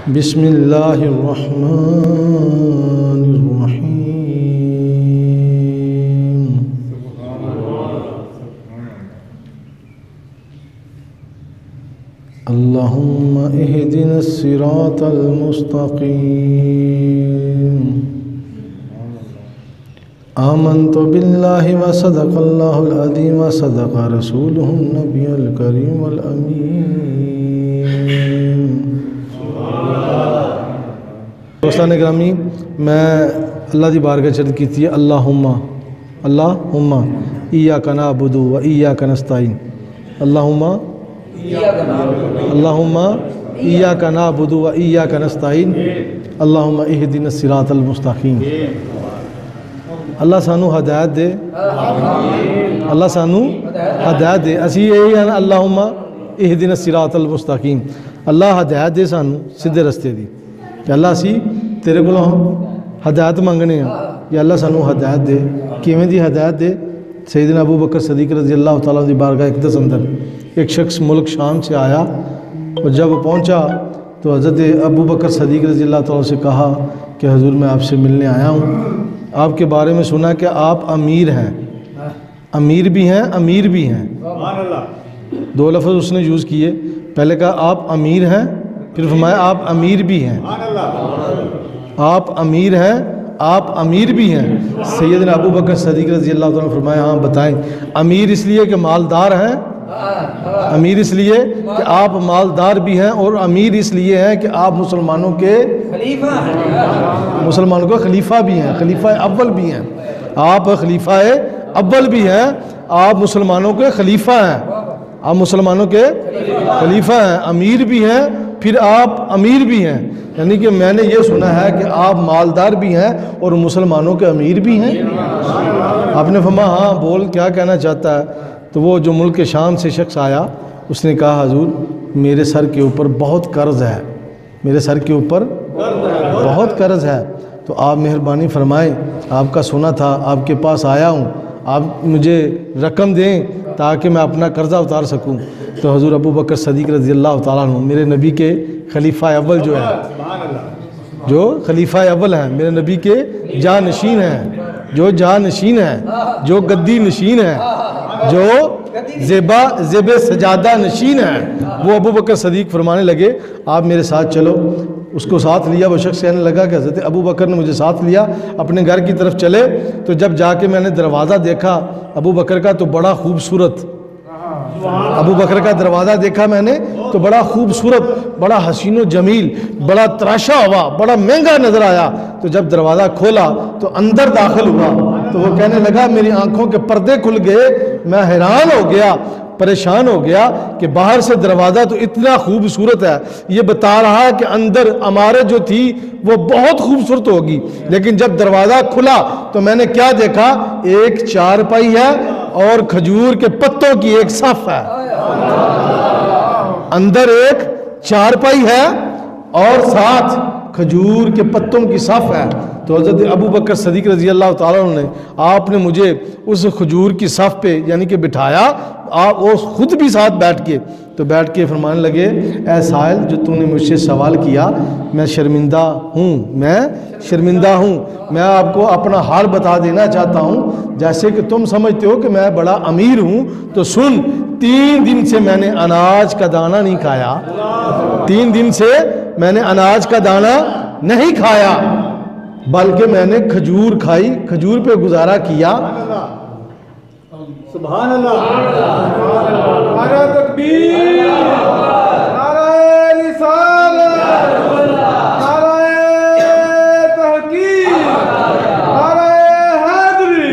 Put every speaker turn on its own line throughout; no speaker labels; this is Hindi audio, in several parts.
बिस्मिल्लाहिर्रहमानिर्रहीम। अल्लाहुम्मा इहदिनस सिरातल मुस्तकीम। आमन्तु बिल्लाहि व सदक़ल्लाहुल अज़ीम व सदक़ रसूलुहुन नबियुल करीम वल अमीन। दोस्तान गिरामी, मैं अल्लाह की बारगाह च अर्ज़ की है अल्लाहुम्मा इय्याका नअबुदु व इय्याका नस्तईन। अल्लाहुम्मा इय्याका नअबुदु व इय्याका नस्तईन। अल्लाहुम्मा इहदिनस सिरातल मुस्तकीम। अल्लाह सानू हदायत दे, अल्लाह सानू हदायत दे। असी यही है अल्लाहुम्मा इहदिनस सिरातल मुस्तकीम। अल्लाह हदायत दे सानू सीधे रस्ते दी। अल्लाह असी तेरे को हदायत मंगने हैं या अल्लाह सानू हदायत दे। किवें दी हदायत दे? सैयदना अबू बकर सदीक रज़ी अल्लाह तआला की बारगाह इक़दस अंदर एक शख्स मुल्क शाम से आया और जब पहुँचा तो हज़रत अबू बकर सदीक रज़ी अल्लाह तआला से कहा कि हुज़ूर मैं आपसे मिलने आया हूँ, आपके बारे में सुना कि आप अमीर हैं, अमीर भी हैं अमीर भी हैं। दो लफ्ज़ उसने यूज़ किए, पहले कहा आप अमीर हैं, फिर फरमाया आप अमीर भी हैं। आप अमीर हैं, आप अमीर भी हैं। सैयदना अबू बकर सदीक रज़ी अल्लाह तआला ने फरमाया हाँ बताएं। अमीर इसलिए कि मालदार हैं, अमीर इसलिए कि आप मालदार भी हैं, और अमीर इसलिए हैं कि आप मुसलमानों के खलीफा भी हैं, खलीफा अव्वल भी हैं। आप खलीफा अव्वल भी हैं, आप मुसलमानों के खलीफा हैं, आप मुसलमानों के खलीफा हैं, अमीर भी हैं, फिर आप अमीर भी हैं। यानी कि मैंने ये सुना है कि आप मालदार भी हैं और मुसलमानों के अमीर भी हैं। आपने फरमाया हाँ बोल क्या कहना चाहता है? तो वो जो मुल्क के शाम से शख्स आया उसने कहा हुजूर मेरे सर के ऊपर बहुत कर्ज़ है, मेरे सर के ऊपर बहुत कर्ज़ है, तो आप मेहरबानी फरमाएं, आपका सुना था, आपके पास आया हूँ, आप मुझे रकम दें ताकि मैं अपना कर्ज़ा उतार सकूं। तो हुज़ूर अबू बकर सदीक रज़ी अल्लाह तआला अन्हु मेरे नबी के खलीफा अव्वल जो है, जो खलीफा अव्वल हैं, मेरे नबी के जानशीन हैं, जो जानशीन हैं, जो गद्दी नशीन हैं, जो ज़ेबे सजादा नशीन है, वो अबू बकर सदीक फरमाने लगे आप मेरे साथ चलो। उसको साथ लिया। वो शख्स कहने लगा कि हज़रत अबू बकर ने मुझे साथ लिया, अपने घर की तरफ चले। तो जब जाके मैंने दरवाज़ा देखा अबू बकर का तो बड़ा खूबसूरत, अबू बकर का दरवाज़ा देखा मैंने तो बड़ा खूबसूरत, बड़ा हसीन व जमील, बड़ा तराशा हुआ, बड़ा महंगा नज़र आया। तो जब दरवाज़ा खोला तो अंदर दाखिल हुआ तो वो कहने लगा मेरी आंखों के पर्दे खुल गए, मैं हैरान हो गया, परेशान हो गया कि बाहर से दरवाज़ा तो इतना खूबसूरत है, ये बता रहा है कि अंदर अमारत जो थी वो बहुत खूबसूरत होगी, लेकिन जब दरवाज़ा खुला तो मैंने क्या देखा, एक चारपाई है और खजूर के पत्तों की एक सफ़ है। अंदर एक चारपाई है और साथ खजूर के पत्तों की सफ़ है। तो हज़रत अबू बकर सदीक रज़ी अल्लाह तआला ने आपने मुझे उस खजूर की सफ़ पे यानी कि बिठाया, आप वो खुद भी साथ बैठ के फरमाने लगे ऐ साहिल जो तूने मुझसे सवाल किया, मैं शर्मिंदा हूँ, मैं आपको अपना हाल बता देना चाहता हूँ। जैसे कि तुम समझते हो कि मैं बड़ा अमीर हूँ, तो सुन 3 दिन से मैंने अनाज का दाना नहीं खाया, 3 दिन से मैंने अनाज का दाना नहीं खाया, बल्कि मैंने खजूर खाई, खजूर पे गुजारा किया। सुभान अल्लाह, नारा तकबीर, नारा रिसालत, नारा तहकीक, नारा हैदरी।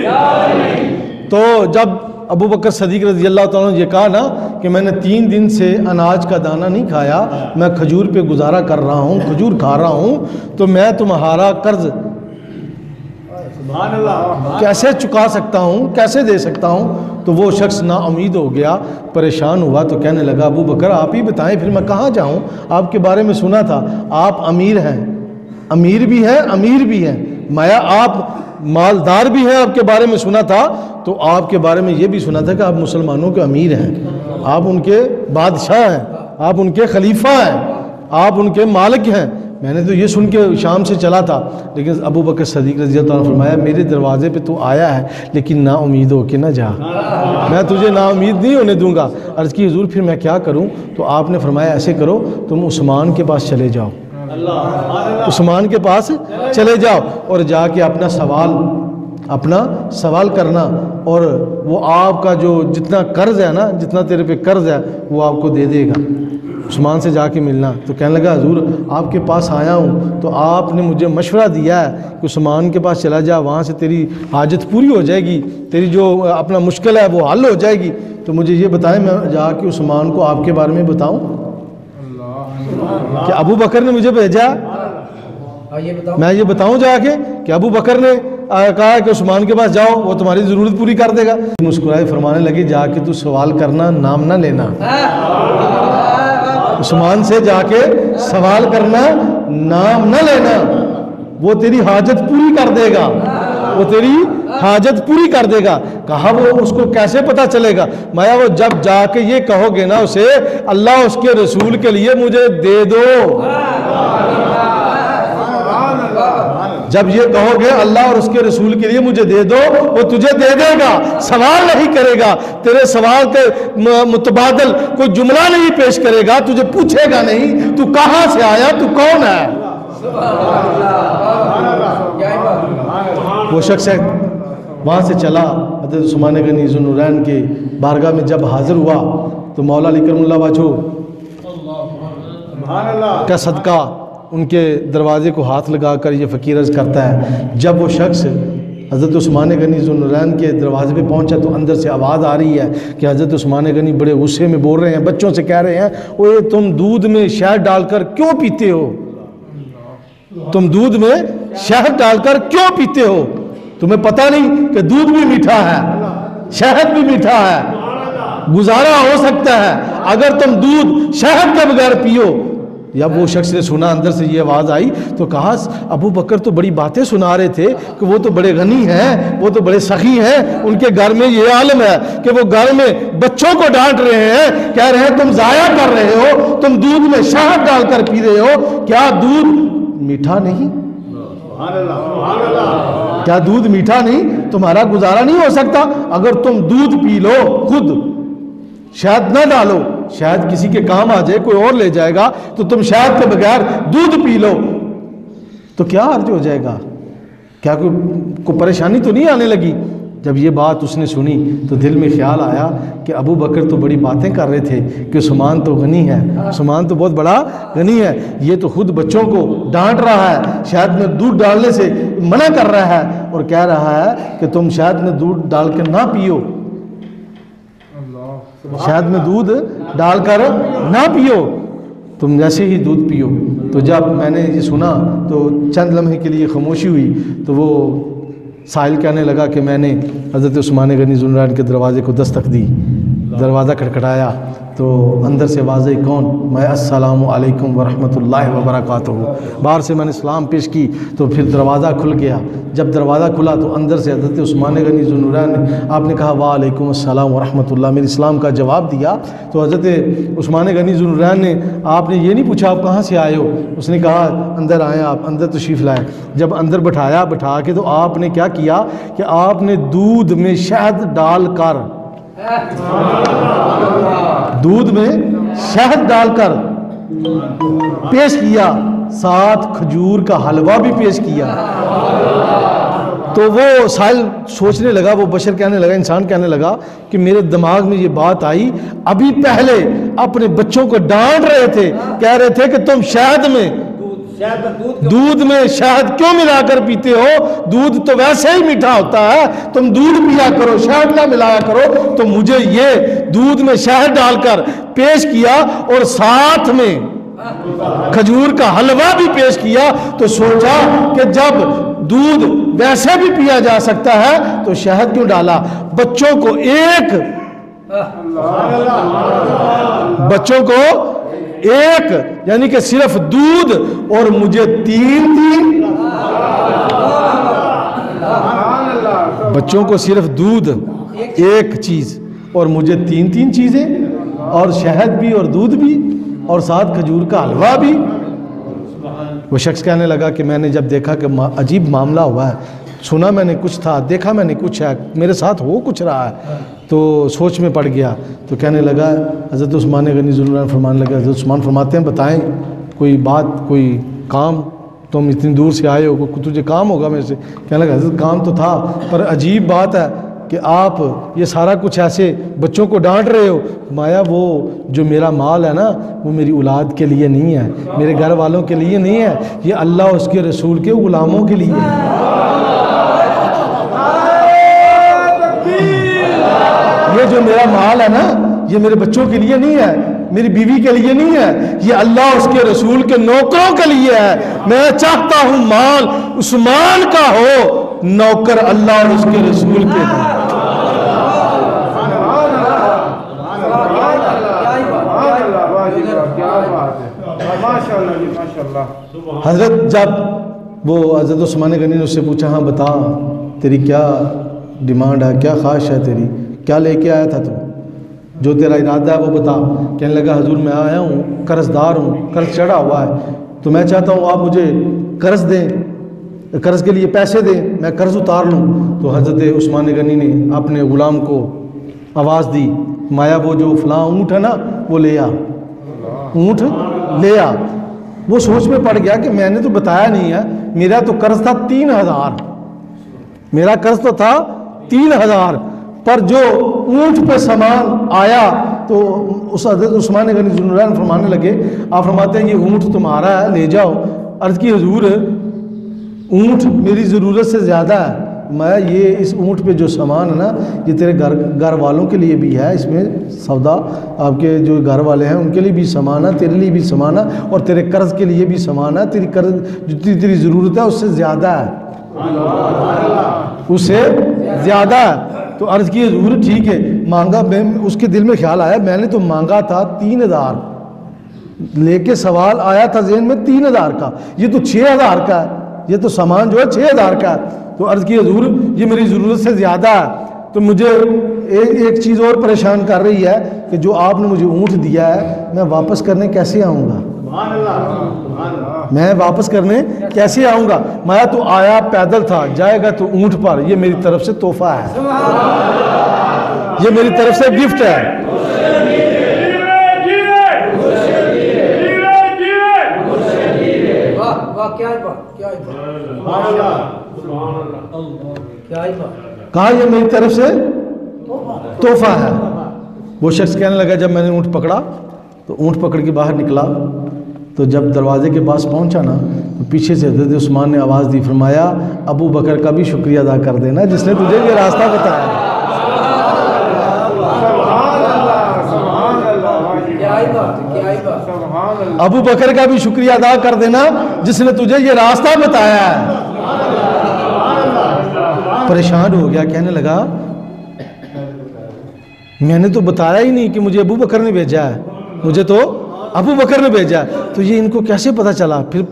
तो जब अबू बकर सदीक रज़ी अल्लाह तआला ने ये कहा ना कि मैंने 3 दिन से अनाज का दाना नहीं खाया, मैं खजूर पे गुजारा कर रहा हूँ, खजूर खा रहा हूँ, तो मैं तुम्हारा कर्ज कैसे चुका सकता हूँ, कैसे दे सकता हूँ। तो वो शख्स ना उम्मीद हो गया, परेशान हुआ, तो कहने लगा अबू बकर आप ही बताएं फिर मैं कहाँ जाऊँ, आपके बारे में सुना था आप अमीर हैं, अमीर भी हैं अमीर भी हैं, माया आप मालदार भी हैं, आपके बारे में सुना था, तो आपके बारे में ये भी सुना था कि आप मुसलमानों के अमीर हैं, आप उनके बादशाह हैं, आप उनके खलीफा हैं, आप उनके मालिक हैं। मैंने तो ये सुन के शाम से चला था, लेकिन अबू बकर सदीक रज़ी अल्लाह अन्हु ने फरमाया मेरे दरवाज़े पे तो आया है लेकिन ना उम्मीद हो के ना जा, मैं तुझे ना उम्मीद नहीं होने दूंगा। अर्ज़ की हुज़ूर फिर मैं क्या करूं? तो आपने फरमाया ऐसे करो, तुम उस्मान के पास चले जाओ, उस्मान के पास चले जाओ और जाके अपना सवाल करना, और वो आपका जो जितना कर्ज़ है ना, जितना तेरे पे कर्ज़ है वो आपको दे देगा। उस्मान से जाके मिलना। तो कहने लगा हुजूर आपके पास आया हूँ तो आपने मुझे मशवरा दिया है कि उस्मान के पास चला जा, वहाँ से तेरी हाजत पूरी हो जाएगी, तेरी जो अपना मुश्किल है वो हल हो जाएगी। तो मुझे ये बताएं, मैं जाके उस्मान को आपके बारे में बताऊँ कि अबू बकर ने मुझे भेजा? मैं ये बताऊँ जाके कि अबू बकर ने कहा कि उस्मान के पास जाओ, वो तुम्हारी ज़रूरत पूरी कर देगा? मुस्कुराए फरमाने लगी जाके तू सवाल करना, नाम ना लेना। उस्मान से जाके सवाल करना, नाम न लेना, वो तेरी हाजत पूरी कर देगा, वो तेरी हाजत पूरी कर देगा। कहा वो उसको कैसे पता चलेगा? माया वो जब जाके ये कहोगे ना उसे, अल्लाह उसके रसूल के लिए मुझे दे दो, जब ये कहोगे अल्लाह और उसके रसूल के लिए मुझे दे दो, वो तुझे दे देगा, सवाल नहीं करेगा, तेरे सवाल के मुतबादल कोई जुमला नहीं पेश करेगा, तुझे पूछेगा नहीं तू कहां से आया, तू कौन है। वो शख्स वहां से चला, हज़रत उस्मान गनी ज़ुन्नूरैन के बारगाह में जब हाजिर हुआ तो मौला अली करमुल्लाह वाजो का सदका उनके दरवाज़े को हाथ लगाकर ये फ़कीर अर्ज़ करता है, जब वो शख्स हज़रत उस्मान गनी ज़ुन्नूरैन के दरवाज़े पे पहुंचा तो अंदर से आवाज़ आ रही है कि हज़रत उस्मान गनी बड़े गुस्से में बोल रहे हैं, बच्चों से कह रहे हैं ओए तुम दूध में शहद डालकर क्यों पीते हो, तुम दूध में शहद डालकर क्यों पीते हो, तुम्हें पता नहीं कि दूध भी मीठा है, शहद भी मीठा है, गुजारा हो सकता है अगर तुम दूध शहद के बगैर पियो। जब वो शख्स ने सुना अंदर से ये आवाज़ आई तो कहा अबू बकर तो बड़ी बातें सुना रहे थे कि वो तो बड़े गनी हैं, वो तो बड़े सखी हैं, उनके घर में ये आलम है कि वो घर में बच्चों को डांट रहे हैं, कह रहे हैं तुम जाया कर रहे हो, तुम दूध में शहद डालकर पी रहे हो, क्या दूध मीठा नहीं, क्या दूध मीठा नहीं, तुम्हारा गुजारा नहीं हो सकता, अगर तुम दूध पी लो खुद, शहद ना डालो, शायद किसी के काम आ जाए, कोई और ले जाएगा, तो तुम शहद के बगैर दूध पी लो तो क्या अर्ज हो जाएगा, क्या कोई परेशानी तो नहीं आने लगी। जब ये बात उसने सुनी तो दिल में ख्याल आया कि अबू बकर तो बड़ी बातें कर रहे थे कि उस्मान तो गनी है, उस्मान तो बहुत बड़ा गनी है, ये तो खुद बच्चों को डांट रहा है, शहद में दूध डालने से मना कर रहा है और कह रहा है कि तुम शहद में दूध डाल के ना पियो, शहद में दूध डालकर ना पियो, तुम जैसे ही दूध पियो। तो जब मैंने ये सुना तो चंद लम्हे के लिए खामोशी हुई, तो वो साहिल कहने लगा कि मैंने हज़रत उस्मान गनी ज़ुन्नूरैन के दरवाज़े को दस्तक दी, दरवाज़ा खटखटाया तो अंदर से आवाज़ आई कौन, मैं अस्सलामु अलैकुम वरहमतुल्लाहि वबरकातुहू, बाहर से मैंने सलाम पेश की तो फिर दरवाज़ा खुल गया। जब दरवाज़ा खुला तो अंदर से हज़रत उस्मान गनी ज़ुन्नूरैन ने आपने कहा वालेकुम अस्सलाम वरहमतुल्लाह, मेरे इस्लाम का जवाब दिया। तो हज़रत उस्मान गनी ज़ुन्नूरैन ने आपने ये नहीं पूछा आप कहाँ से आए हो, उसने कहा अंदर आए, आप अंदर तशरीफ़ लाए। जब अंदर बैठा के तो आपने क्या किया कि आपने दूध में शहद डालकर, दूध में शहद डालकर पेश किया, साथ खजूर का हलवा भी पेश किया। तो वो साहिल सोचने लगा, वो बशर कहने लगा, इंसान कहने लगा कि मेरे दिमाग में ये बात आई, अभी पहले अपने बच्चों को डांट रहे थे, कह रहे थे कि तुम शहद में दूध में शहद क्यों मिलाकर पीते हो, दूध तो वैसे ही मीठा होता है, तुम दूध पिया करो, शहद ना मिलाया करो। तो मुझे ये दूध में शहद डालकर पेश किया और साथ में खजूर का हलवा भी पेश किया। तो सोचा कि जब दूध वैसे भी पिया जा सकता है तो शहद क्यों डाला। बच्चों को एक यानी कि सिर्फ दूध और मुझे तीन बच्चों को सिर्फ दूध एक चीज़ और मुझे 3 चीज़ें और शहद भी और दूध भी और साथ खजूर का हलवा भी। वो शख्स कहने लगा कि मैंने जब देखा कि अजीब मामला हुआ है, सुना मैंने कुछ था, देखा मैंने कुछ है, मेरे साथ हो कुछ रहा है, तो सोच में पड़ गया। तो कहने लगा, हज़रत उस्मान गनी ज़ुल्लुल्लाह फरमाने लगा, हज़रत उस्मान फरमाते हैं बताएं कोई बात, कोई काम, तुम इतनी दूर से आए हो, तुझे काम होगा मेरे से। कहने लगा हज़रत काम तो था, पर अजीब बात है कि आप ये सारा कुछ ऐसे बच्चों को डांट रहे हो। माया वो जो मेरा माल है ना, वो मेरी औलाद के लिए नहीं है, मेरे घर वालों के लिए नहीं है, ये अल्लाह और उसके रसूल के ग़ुलामों के लिए है। ये जो मेरा माल है ना, ये मेरे बच्चों के लिए नहीं है, मेरी बीवी के लिए नहीं है, ये अल्लाह उसके रसूल के नौकरों के लिए है। मैं चाहता हूँ माल उस्मान का हो, नौकर अल्लाह और उसके रसूल के लिए। हजरत जब वो हजरत उस्मान गनी ने उससे पूछा, हाँ बता तेरी क्या डिमांड है, क्या ख्वाहिश है तेरी, क्या लेके आया था तू, जो तेरा इरादा है वो बता। कहने लगा हजूर मैं आया हूँ, कर्जदार हूँ, कर्ज चढ़ा हुआ है, तो मैं चाहता हूँ आप मुझे कर्ज दें, कर्ज के लिए पैसे दें, मैं कर्ज उतार लूँ। तो हज़रत उस्मान गनी ने अपने ग़ुलाम को आवाज़ दी, माया वो जो फ़लाँ ऊँट है ना वो ले आ, ऊँट ले आ। वो सोच में पड़ गया कि मैंने तो बताया नहीं है, मेरा तो कर्ज था 3000, मेरा कर्ज तो था 3000, पर जो ऊँट पे सामान आया तो उस हज़रत उस्मान गनी ज़ुल्लुल्लाह फरमाने लगे, आप फरमाते हैं ये ऊँट तुम्हारा है, ले जाओ। अर्ज़ की हजूर ऊँट मेरी ज़रूरत से ज़्यादा है, मैं ये इस ऊँट पे जो सामान है ना, ये तेरे घर वालों के लिए भी है, इसमें सौदा आपके जो घर वाले हैं उनके लिए भी सामान है, तेरे लिए भी सामान है, और तेरे कर्ज के लिए भी सामान है, तेरी कर्ज जितनी तेरी ज़रूरत है उससे ज़्यादा है, उससे ज़्यादा है। तो अर्ज़ की हजूर ठीक है, मांगा, मैं उसके दिल में ख्याल आया, मैंने तो मांगा था 3000, लेके सवाल आया था ज़हन में 3000 का, ये तो 6000 का है, ये तो सामान जो है 6000 का है। तो अर्ज़ की हजूर ये मेरी ज़रूरत से ज़्यादा है, तो मुझे एक चीज़ और परेशान कर रही है कि जो आपने मुझे ऊँट दिया है मैं वापस करने कैसे आऊँगा, मैं वापस करने कैसे आऊँगा। मैं तो आया पैदल था, जाएगा तो ऊँट पर, ये मेरी तरफ से तोहफा है, ये मेरी तरफ से गिफ्ट है। कहा ये मेरी तरफ से तोहफा है। वो शख्स कहने लगा जब मैंने ऊँट पकड़ा तो ऊँट पकड़ के बाहर निकला, तो जब दरवाजे के पास पहुंचा ना, तो पीछे से हज़रत उस्मान ने आवाज़ दी, फरमाया अबू बकर का भी शुक्रिया अदा कर देना जिसने तुझे ये रास्ता बताया। अबू बकर का भी शुक्रिया अदा कर देना जिसने तुझे ये रास्ता बताया है। परेशान हो गया, कहने लगा मैंने तो बताया ही नहीं कि मुझे अबू बकर ने भेजा है, मुझे तो अबू बकर ने भेजा है, तो ये इनको कैसे पता चला। फिर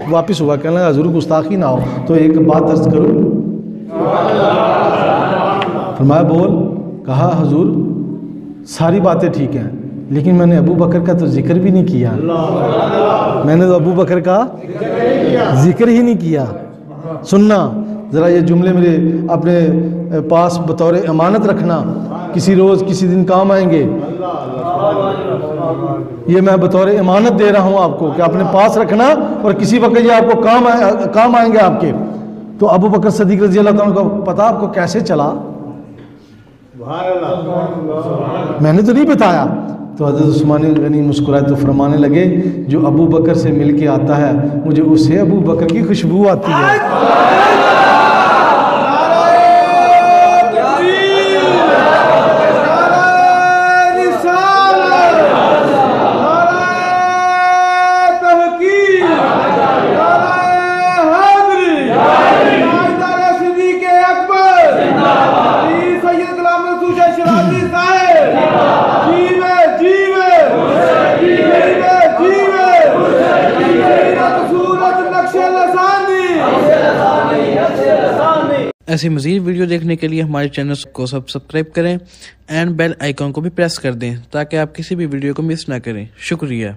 वापस हुआ, कहने लगा हजूर गुस्ताखी ना हो तो एक बात अर्ज करूं। फरमाया बोल। कहा हजूर सारी बातें ठीक हैं, लेकिन मैंने अबू बकर का तो जिक्र भी नहीं किया, मैंने तो अबू बकर का जिक्र ही नहीं किया। सुनना ज़रा ये जुमले मेरे अपने पास बतौर अमानत रखना, किसी रोज़ किसी दिन काम आएंगे, ये मैं बतौर अमानत दे रहा हूँ आपको कि अपने पास रखना और किसी वक्त ये आपको काम आएंगे आपके। तो अबू बकर सदीक रज़ी अल्लाह ताला को पता आपको कैसे चला, मैंने तो नहीं बताया। तो हज़रत उस्मान गनी मुस्कुराए तो फरमाने लगे जो अबू बकर से मिल के आता है मुझे उससे अबू बकर की खुशबू आती है।
ऐसी मज़ीद वीडियो देखने के लिए हमारे चैनल को सब्सक्राइब करें एंड बेल आइकॉन को भी प्रेस कर दें ताकि आप किसी भी वीडियो को मिस ना करें। शुक्रिया।